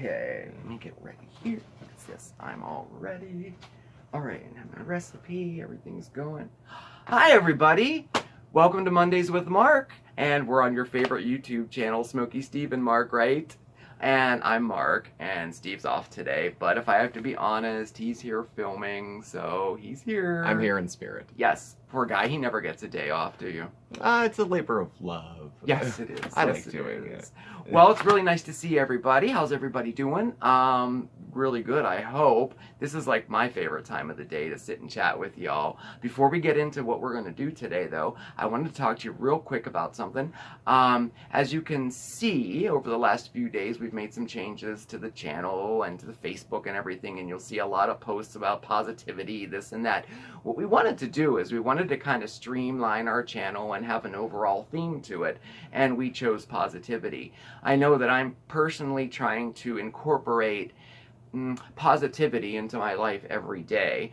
Okay, let me get ready here. Yes, I'm all ready. All right, and have my recipe. Everything's going. Hi, everybody. Welcome to Mondays with Marc, and we're on your favorite YouTube channel, SmokeySteveAndMarc, right? And I'm Marc, and Steve's off today. But if I have to be honest, he's here filming, so he's here. I'm here in spirit. Yes, poor guy. He never gets a day off, do you? It's a labor of love. Yes, it is. I Yes, like doing it. Well, it's really nice to see everybody. How's everybody doing? Really good, I hope. This is like my favorite time of the day to sit and chat with y'all. Before we get into what we're going to do today, though, I wanted to talk to you real quick about something. As you can see, over the last few days, we've made some changes to the channel and to the Facebook and everything, and you'll see a lot of posts about positivity, this and that. What we wanted to do is we wanted to kind of streamline our channel and have an overall theme to it, and we chose positivity. I know that I'm personally trying to incorporate positivity into my life every day.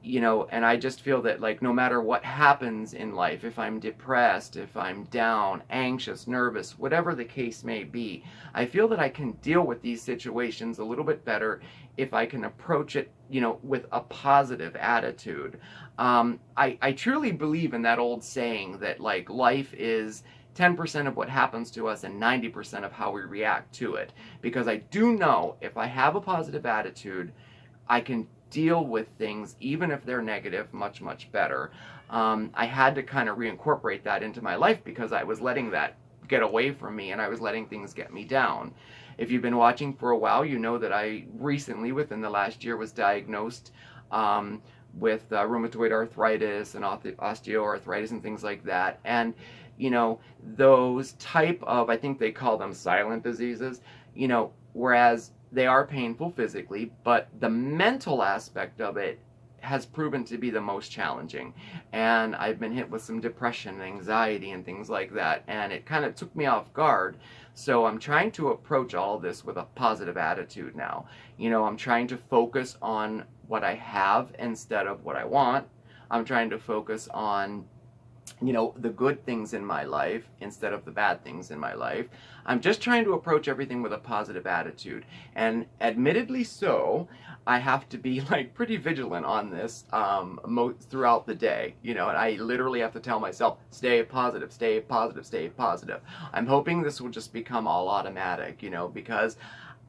You know, and I just feel that, like, no matter what happens in life, if I'm depressed, if I'm down, anxious, nervous, whatever the case may be, I feel that I can deal with these situations a little bit better if I can approach it, you know, with a positive attitude. I truly believe in that old saying that, like, life is 10% of what happens to us and 90% of how we react to it. Because I do know if I have a positive attitude, I can deal with things, even if they're negative, much, much better. I had to kind of reincorporate that into my life because I was letting that get away from me and I was letting things get me down. If you've been watching for a while, you know that I recently, within the last year, was diagnosed with rheumatoid arthritis and osteoarthritis and things like that. And you know, those type of, I think they call them silent diseases, you know, whereas they are painful physically, but the mental aspect of it has proven to be the most challenging. And I've been hit with some depression and anxiety and things like that, and it kind of took me off guard. So I'm trying to approach all of this with a positive attitude now. You know, I'm trying to focus on what I have instead of what I want. I'm trying to focus on, you know, the good things in my life instead of the bad things in my life. I'm just trying to approach everything with a positive attitude. And admittedly so, I have to be like pretty vigilant on this throughout the day, you know, and I literally have to tell myself, stay positive, stay positive, stay positive. I'm hoping this will just become all automatic, you know, because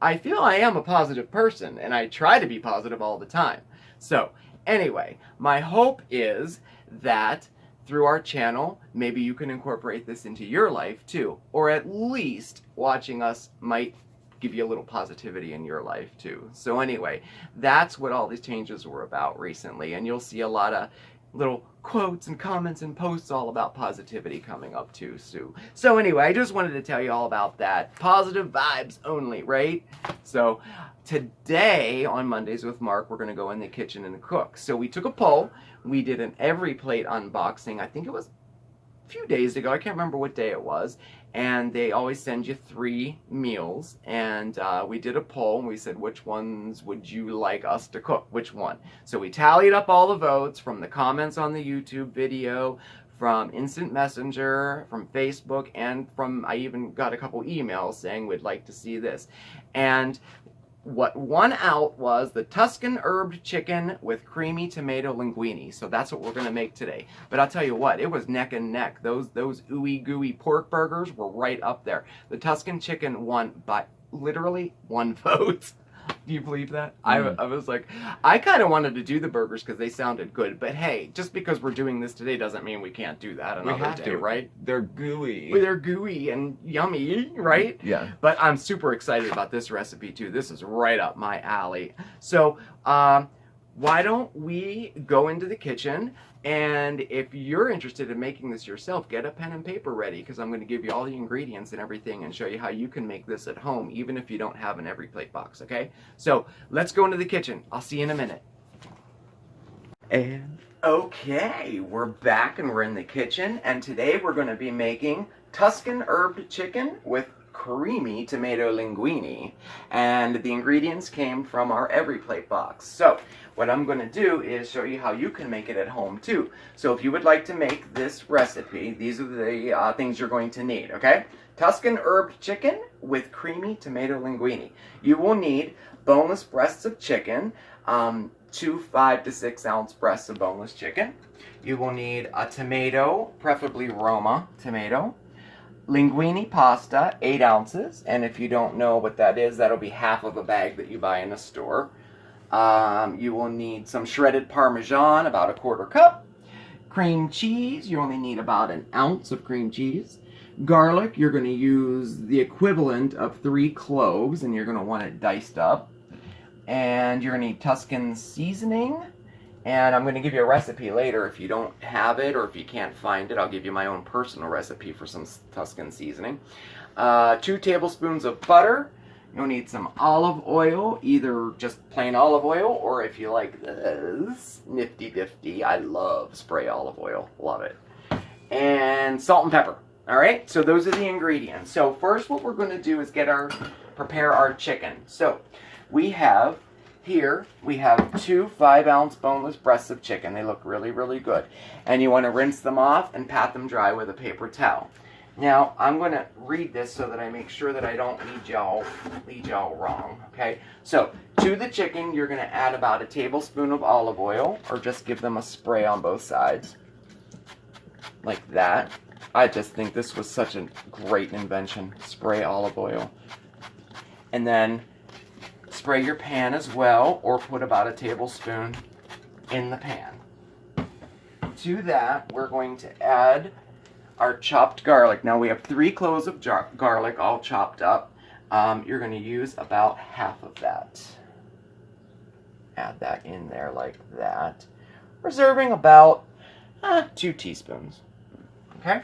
I feel I am a positive person and I try to be positive all the time. So anyway, my hope is that through our channel, maybe you can incorporate this into your life too, or at least watching us might give you a little positivity in your life too. So anyway, that's what all these changes were about recently, and you'll see a lot of little quotes and comments and posts all about positivity coming up too, Sue. So anyway, I just wanted to tell you all about that. Positive vibes only, right? So today on Mondays with Marc, we're going to go in the kitchen and cook. So we took a poll. We did an everyplate unboxing. I think it was a few days ago. I can't remember what day it was. And they always send you 3 meals. And we did a poll and we said, which ones would you like us to cook? Which one? So we tallied up all the votes from the comments on the YouTube video, from Instant Messenger, from Facebook, and from, I even got a couple emails saying we'd like to see this. And what won out was the Tuscan herbed chicken with creamy tomato linguine. So that's what we're going to make today. But I'll tell you what, it was neck and neck. Those ooey gooey pork burgers were right up there. The Tuscan chicken won by literally 1 vote. Do you believe that? I was like, I kind of wanted to do the burgers because they sounded good. But hey, just because we're doing this today doesn't mean we can't do that another day, right? They're gooey. Well, they're gooey and yummy, right? Yeah. But I'm super excited about this recipe too. This is right up my alley. So why don't we go into the kitchen, and if you're interested in making this yourself, get a pen and paper ready, because I'm going to give you all the ingredients and everything and show you how you can make this at home, even if you don't have an everyplate box, okay? So let's go into the kitchen. I'll see you in a minute. And okay, we're back and we're in the kitchen, and today we're going to be making Tuscan herbed chicken with creamy tomato linguine. And the ingredients came from our everyplate box. So what I'm going to do is show you how you can make it at home too. So if you would like to make this recipe, these are the things you're going to need, okay? Tuscan herb chicken with creamy tomato linguine. You will need boneless breasts of chicken, 2 5 to 6 ounce breasts of boneless chicken. You will need a tomato, preferably Roma tomato. Linguine pasta, 8 ounces. And if you don't know what that is, that'll be half of a bag that you buy in a store. You will need some shredded Parmesan, about a 1/4 cup. Cream cheese, you only need about 1 ounce of cream cheese. Garlic, you're going to use the equivalent of 3 cloves, and you're going to want it diced up. And you're going to need Tuscan seasoning. And I'm going to give you a recipe later if you don't have it or if you can't find it. I'll give you my own personal recipe for some Tuscan seasoning. 2 tablespoons of butter. You'll need some olive oil, either just plain olive oil, or if you like this, nifty difty, I love spray olive oil, love it. And salt and pepper. All right, so those are the ingredients. So first what we're going to do is prepare our chicken. So we have 2 5 ounce boneless breasts of chicken. They look really, really good. And you want to rinse them off and pat them dry with a paper towel. Now, I'm going to read this so that I make sure that I don't lead y'all wrong, okay? So, to the chicken, you're going to add about 1 tablespoon of olive oil, or just give them a spray on both sides, like that. I just think this was such a great invention, spray olive oil. And then spray your pan as well, or put about 1 tablespoon in the pan. To that, we're going to add our chopped garlic. Now we have 3 cloves of garlic all chopped up. You're going to use about half of that. Add that in there like that. Reserving about 2 teaspoons. Okay?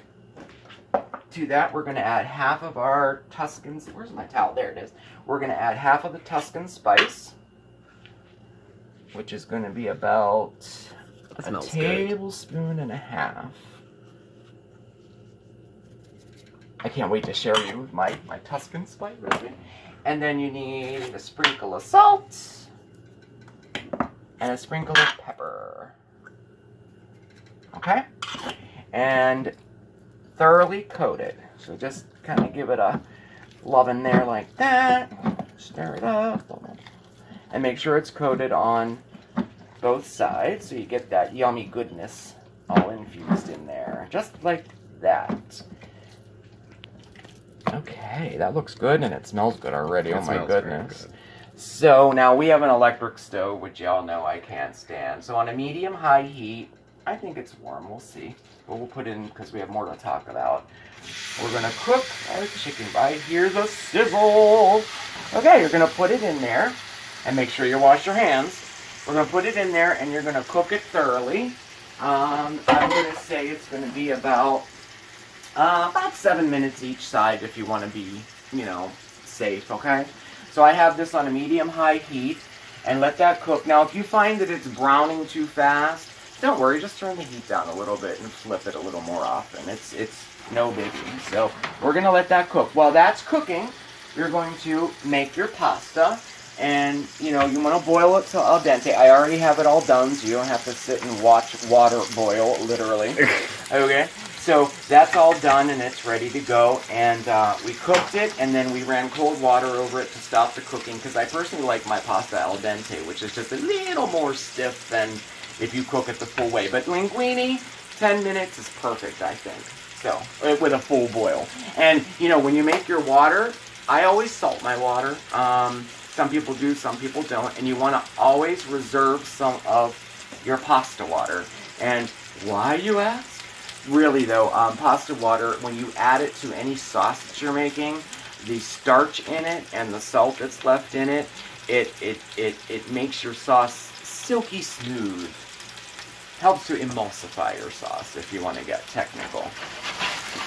To that, we're going to add half of our Tuscan... Where's my towel? There it is. We're going to add half of the Tuscan spice, which is going to be about a tablespoon and a half. I can't wait to share you with my Tuscan spice recipe. And then you need a sprinkle of salt and a sprinkle of pepper. Okay? And thoroughly coat it. So just kind of give it a loving there like that. Stir it up. And make sure it's coated on both sides so you get that yummy goodness all infused in there. Just like that. Okay, that looks good and it smells good already. Oh my goodness. So now we have an electric stove, which y'all know I can't stand. So on a medium-high heat, I think it's warm, we'll see. But we'll put in, because we have more to talk about. We're going to cook our chicken. I hear the sizzle. Okay, you're going to put it in there. And make sure you wash your hands. We're going to put it in there and you're going to cook it thoroughly. I'm going to say it's going to be about 7 minutes each side if you want to be, safe, okay? So I have this on a medium-high heat and let that cook. Now, if you find that it's browning too fast, don't worry, just turn the heat down a little bit and flip it a little more often. It's no biggie. So we're going to let that cook. While that's cooking, you're going to make your pasta. And, you want to boil it to al dente. I already have it all done, so you don't have to sit and watch water boil, literally. Okay? So that's all done and it's ready to go. And we cooked it and then we ran cold water over it to stop the cooking because I personally like my pasta al dente, which is just a little more stiff than if you cook it the full way. But linguine, 10 minutes is perfect, I think. So, with a full boil. And, when you make your water, I always salt my water. Some people do, some people don't. And you want to always reserve some of your pasta water. And why, you ask? Really, though, pasta water, when you add it to any sauce that you're making, the starch in it and the salt that's left in it, it makes your sauce silky smooth. Helps to emulsify your sauce, if you want to get technical.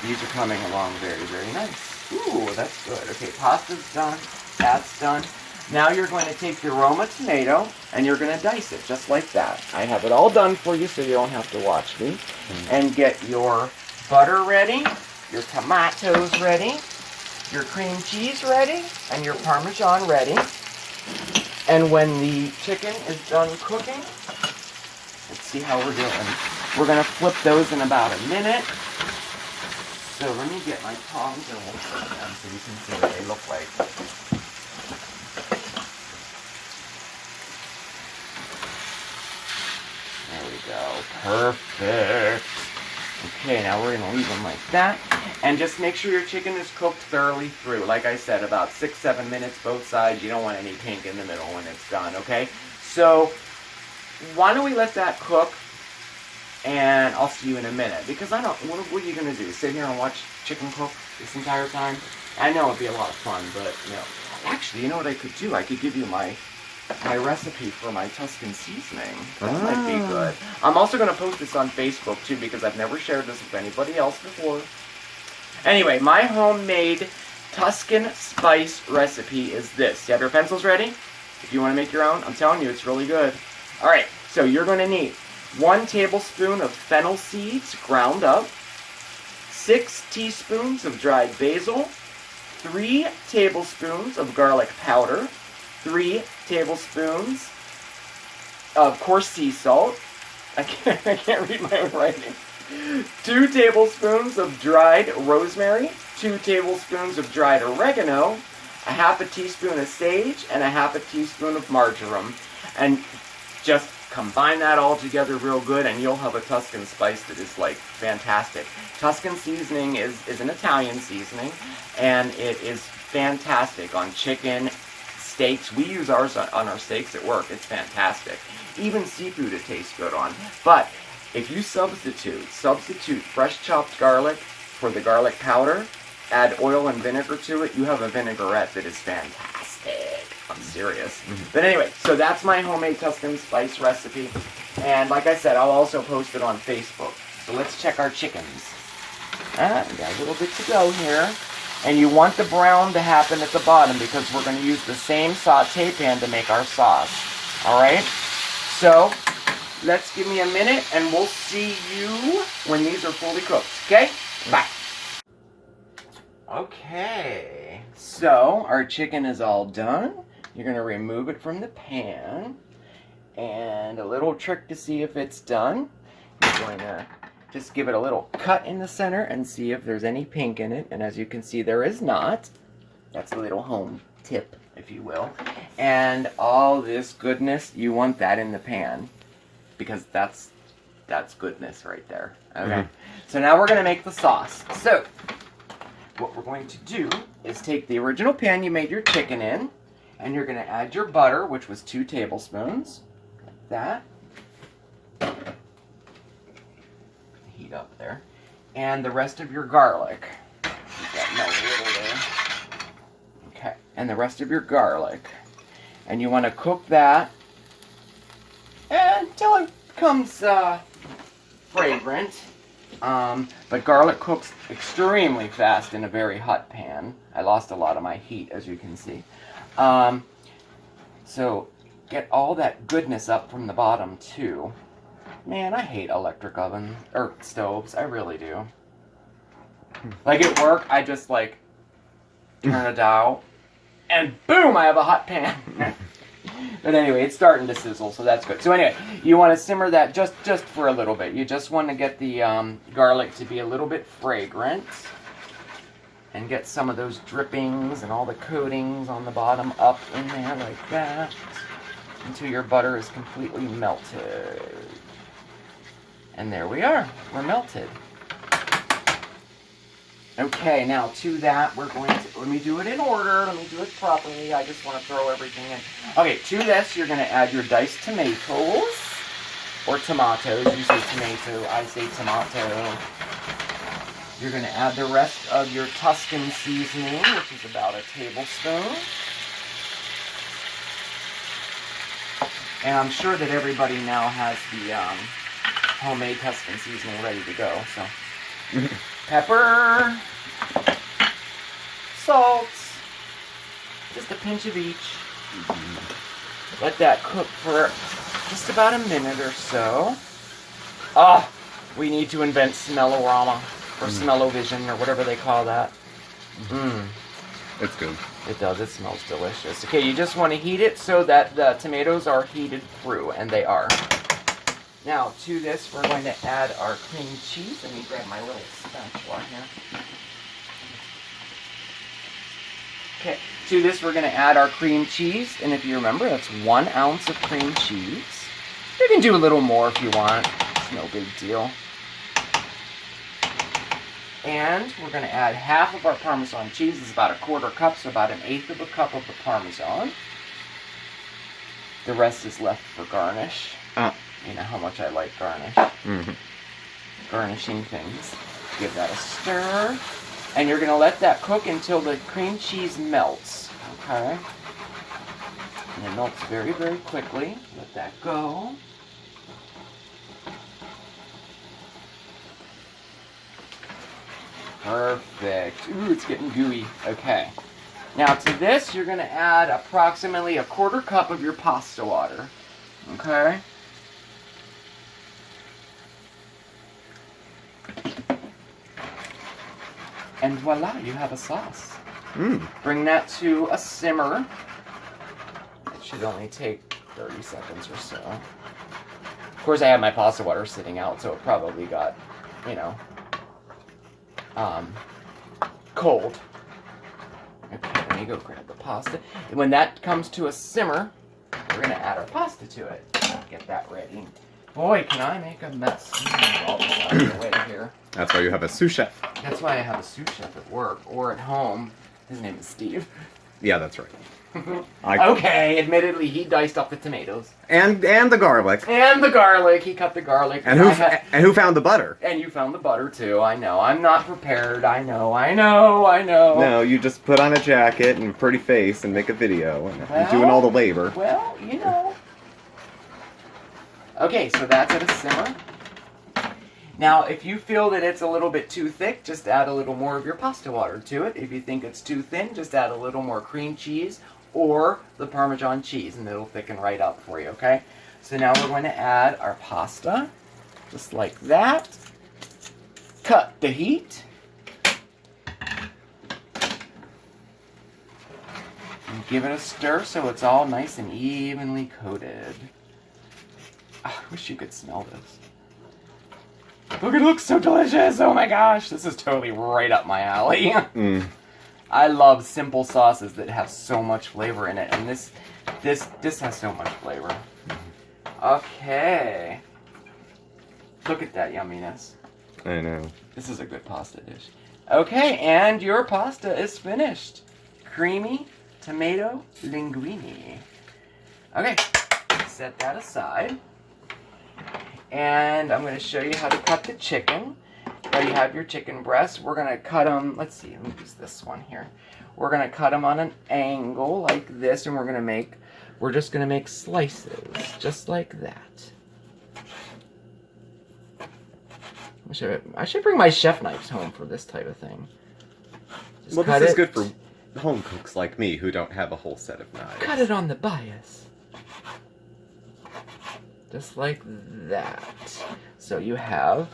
These are coming along very, very nice. Ooh, that's good. Okay, pasta's done. That's done. Now you're going to take your Roma tomato and you're going to dice it just like that. I have it all done for you so you don't have to watch me. And get your butter ready, your tomatoes ready, your cream cheese ready and your Parmesan ready. And when the chicken is done cooking, let's see how we're doing. We're gonna flip those in about a minute. So let me get my tongs and we'll flip them so you can see what they look like. There we go, perfect. Okay, now we're gonna leave them like that. And just make sure your chicken is cooked thoroughly through. Like I said, about 6-7 minutes both sides. You don't want any pink in the middle when it's done, okay? So, why don't we let that cook, and I'll see you in a minute. Because I don't, what are you gonna do? Sit here and watch chicken cook this entire time? I know it'd be a lot of fun, but, you know. Actually, you know what I could do? I could give you my recipe for my Tuscan seasoning. That might be good. I'm also going to post this on Facebook too because I've never shared this with anybody else before. Anyway, my homemade Tuscan spice recipe is this. You have your pencils ready? If you want to make your own, I'm telling you, it's really good. Alright, so you're going to need 1 tablespoon of fennel seeds ground up, 6 teaspoons of dried basil, 3 tablespoons of garlic powder, 3 tablespoons of coarse sea salt. I can't read my own writing. 2 tablespoons of dried rosemary, 2 tablespoons of dried oregano, a half a teaspoon of sage, and a half a teaspoon of marjoram. And just combine that all together real good and you'll have a Tuscan spice that is like fantastic. Tuscan seasoning is an Italian seasoning and it is fantastic on chicken, steaks. We use ours on our steaks at work. It's fantastic. Even seafood it tastes good on. But if you substitute fresh chopped garlic for the garlic powder, add oil and vinegar to it, you have a vinaigrette that is fantastic. I'm serious. But anyway, so that's my homemade Tuscan spice recipe. And like I said, I'll also post it on Facebook. So let's check our chickens. We got a little bit to go here. And you want the brown to happen at the bottom because we're going to use the same saute pan to make our sauce. Alright? So, let's give me a minute and we'll see you when these are fully cooked. Okay? Bye. Okay. So, our chicken is all done. You're going to remove it from the pan. And a little trick to see if it's done. You're going to just give it a little cut in the center and see if there's any pink in it. And as you can see, there is not. That's a little home tip, if you will. And all this goodness, you want that in the pan. Because that's goodness right there. Okay. So now we're going to make the sauce. So, what we're going to do is take the original pan you made your chicken in. And you're going to add your butter, which was 2 tablespoons. Like that. Heat up there. And the rest of your garlic. That melt a little there. Okay. And the rest of your garlic. And you want to cook that until it becomes fragrant. But garlic cooks extremely fast in a very hot pan. I lost a lot of my heat, as you can see. So get all that goodness up from the bottom too. Man, I hate electric ovens or stoves. I really do. Like at work, I just like turn a dial, and boom, I have a hot pan. But anyway, it's starting to sizzle, so that's good. So anyway, you want to simmer that just for a little bit. You just want to get the garlic to be a little bit fragrant. And get some of those drippings and all the coatings on the bottom up in there like that. Until your butter is completely melted. And there we are. We're melted. Okay, now to that we're going to, let me do it in order. Let me do it properly. I just want to throw everything in. Okay, to this you're going to add your diced tomatoes. Or tomatoes. You say tomato, I say tomato. You're going to add the rest of your Tuscan seasoning, which is about a tablespoon. And I'm sure that everybody now has the homemade Tuscan seasoning ready to go. So, pepper, salt, just a pinch of each. Let that cook for just about a minute or so. Ah, we need to invent smell-o-rama. Or smell-o-vision, or whatever they call that. It's good. It does. It smells delicious. Okay, you just want to heat it so that the tomatoes are heated through, and they are. Now, to this, we're going to add our cream cheese. Let me grab my little spatula here. Okay, to this, we're going to add our cream cheese. And if you remember, that's 1 ounce of cream cheese. You can do a little more if you want. It's no big deal. And we're going to add half of our Parmesan cheese. It's about 1/4 cup, so about 1/8 of a cup of the Parmesan. The rest is left for garnish. You know how much I like garnish. Mm-hmm. Garnishing things. Give that a stir. And you're going to let that cook until the cream cheese melts. Okay? And it melts very, very quickly. Let that go. Perfect. Ooh, it's getting gooey. Okay. Now to this, you're going to add approximately 1/4 cup of your pasta water. Okay? And voila, you have a sauce. Bring that to a simmer. It should only take 30 seconds or so. Of course, I have my pasta water sitting out, so it probably got, you know, cold. Okay, let me go grab the pasta. And when that comes to a simmer, we're going to add our pasta to it. Get that ready. Boy, can I make a mess. All this out of the way here. That's why you have a sous chef. That's why I have a sous chef at work or at home. His name is Steve. Yeah, that's right. Okay, admittedly, he diced up the tomatoes. And the garlic. And the garlic. He cut the garlic. And who found the butter? And you found the butter, too. I know. I'm not prepared. I know. No, you just put on a jacket and a pretty face and make a video. And you're doing all the labor. Well, you know. Okay, so that's at a simmer. Now, if you feel that it's a little bit too thick, just add a little more of your pasta water to it. If you think it's too thin, just add a little more cream cheese or the Parmesan cheese, and it'll thicken right up for you, okay? So now we're going to add our pasta, just like that. Cut the heat. And give it a stir so it's all nice and evenly coated. I wish you could smell this. Look, it looks so delicious. Oh my gosh, this is totally right up my alley. I love simple sauces that have so much flavor in it, and this has so much flavor. Okay. Look at that yumminess. I know. This is a good pasta dish. Okay, and your pasta is finished. Creamy tomato linguine. Okay, set that aside. And I'm going to show you how to cut the chicken. Now you have your chicken breasts. We're going to cut them, let's see, let me use this one here. We're going to cut them on an angle like this, and we're just going to make slices, just like that. I should bring my chef knives home for this type of thing. Well, this is good for home cooks like me who don't have a whole set of knives. Cut it on the bias. Just like that. So you have,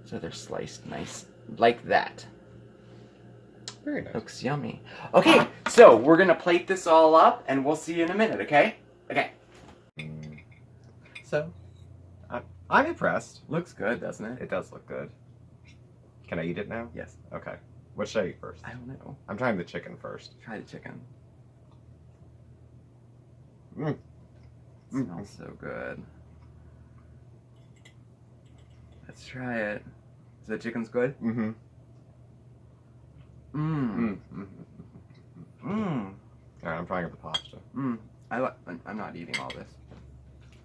so they're sliced nice, like that. Very nice. Looks yummy. Okay, so we're gonna plate this all up, and we'll see you in a minute, okay? Okay. So, I'm impressed. Looks good, doesn't it? It does look good. Can I eat it now? Yes. Okay. What should I eat first? I don't know. I'm trying the chicken first. Try the chicken. Mmm. Smells so good. Let's try it. Is the chicken's good? Mm-hmm. Mmm. Alright, I'm trying the pasta. I'm not eating all this.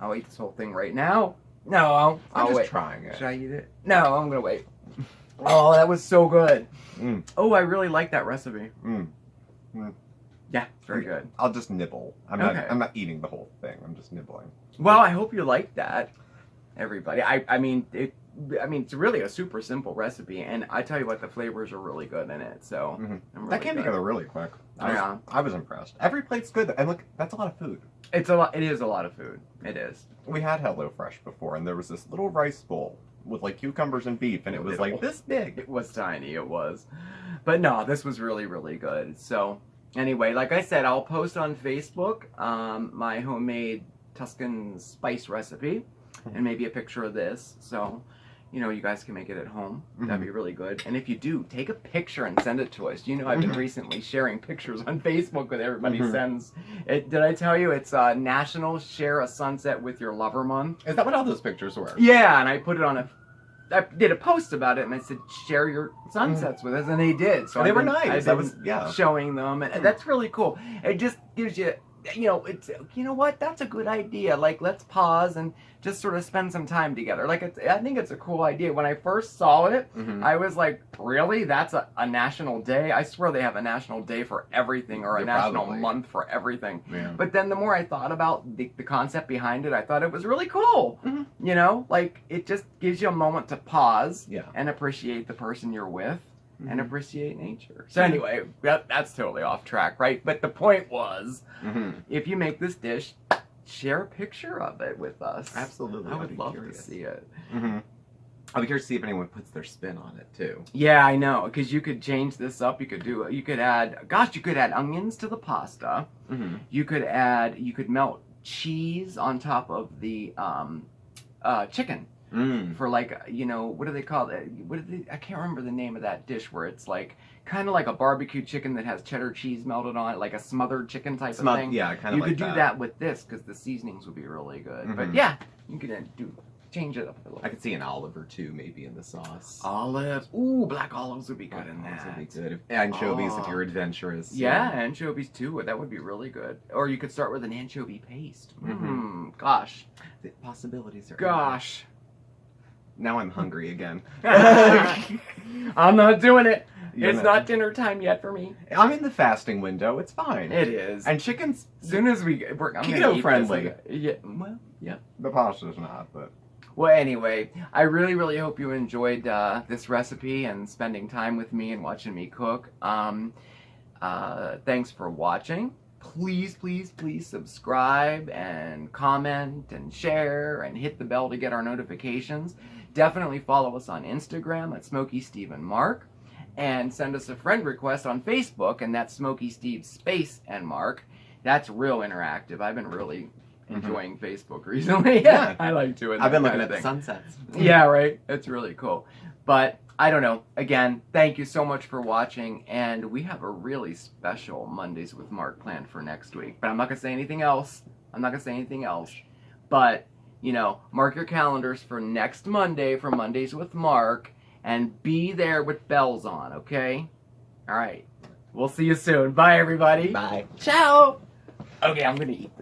I'll eat this whole thing right now. No, I'll I'm wait. just trying it. Should I eat it? No, I'm gonna wait. Oh, that was so good. Mm. Oh, I really like that recipe. Mm. Mm. Yeah, very good. I'll just nibble. I'm not eating the whole thing. I'm just nibbling. Well, I hope you like that, everybody. I mean, it's really a super simple recipe, and I tell you what, the flavors are really good in it. So that came together really quick. I was impressed. Every plate's good, and look, that's a lot of food. It's a lot. It is a lot of food. It is. We had HelloFresh before, and there was this little rice bowl with like cucumbers and beef, and it was like this big. It was tiny, it was. But no, this was really, really good. So anyway, like I said, I'll post on Facebook my homemade Tuscan spice recipe and maybe a picture of this. So, you know, you guys can make it at home. That'd be really good. And if you do, take a picture and send it to us. You know, I've been recently sharing pictures on Facebook with everybody sends. Did I tell you it's National Share a Sunset with Your Lover Month? Is that what all those pictures were? Yeah, and I put it on I did a post about it, and I said, share your sunsets with us, and they did. So they were nice. I was showing them, and that's really cool. It just gives you, you know, it's, you know what, that's a good idea. Like, let's pause and just sort of spend some time together. Like, I think it's a cool idea. When I first saw it, I was like, really? That's a national day? I swear they have a national day for everything, or a national month for everything. Yeah. But then the more I thought about the concept behind it, I thought it was really cool. You know, like, it just gives you a moment to pause and appreciate the person you're with. And appreciate nature. So anyway, that's totally off track, right? But the point was, if you make this dish, share a picture of it with us. Absolutely. I would love to see it. I'll be curious to see if anyone puts their spin on it too. Yeah, I know, because you could change this up. You could add onions to the pasta. You could melt cheese on top of the chicken. For like, you know, what do they call it? I can't remember the name of that dish where it's like kind of like a barbecue chicken that has cheddar cheese melted on it, like a smothered chicken type of thing. Yeah, kind of like that. You could do that with this because the seasonings would be really good. But yeah, you could change it up a little. I could see an olive or two maybe in the sauce. Olive. Ooh, black olives would be good in that. Would be good. Anchovies if you're adventurous. Yeah, anchovies too. That would be really good. Or you could start with an anchovy paste. Gosh. The possibilities are Gosh. Now I'm hungry again. I'm not doing it. It's not dinner time yet for me. I'm in the fasting window. It's fine. It is. And chicken's as soon as we're keto friendly. Yeah. Well, yeah. The pasta's not, but. Well, anyway, I really, really hope you enjoyed this recipe and spending time with me and watching me cook. Thanks for watching. Please, please, please subscribe and comment and share and hit the bell to get our notifications. Definitely follow us on Instagram at SmokeySteveAndMarc, and send us a friend request on Facebook, and that's SmokeySteveAndMarc. That's real interactive. I've been really enjoying Facebook recently. Yeah, I like doing that. I've been looking at the sunsets. Yeah, right. It's really cool. But I don't know. Again, thank you so much for watching, and we have a really special Mondays with Marc planned for next week. But I'm not going to say anything else. But, you know, mark your calendars for next Monday for Mondays with Marc, and be there with bells on, okay? All right. We'll see you soon. Bye, everybody. Bye. Ciao. Okay, I'm going to eat this.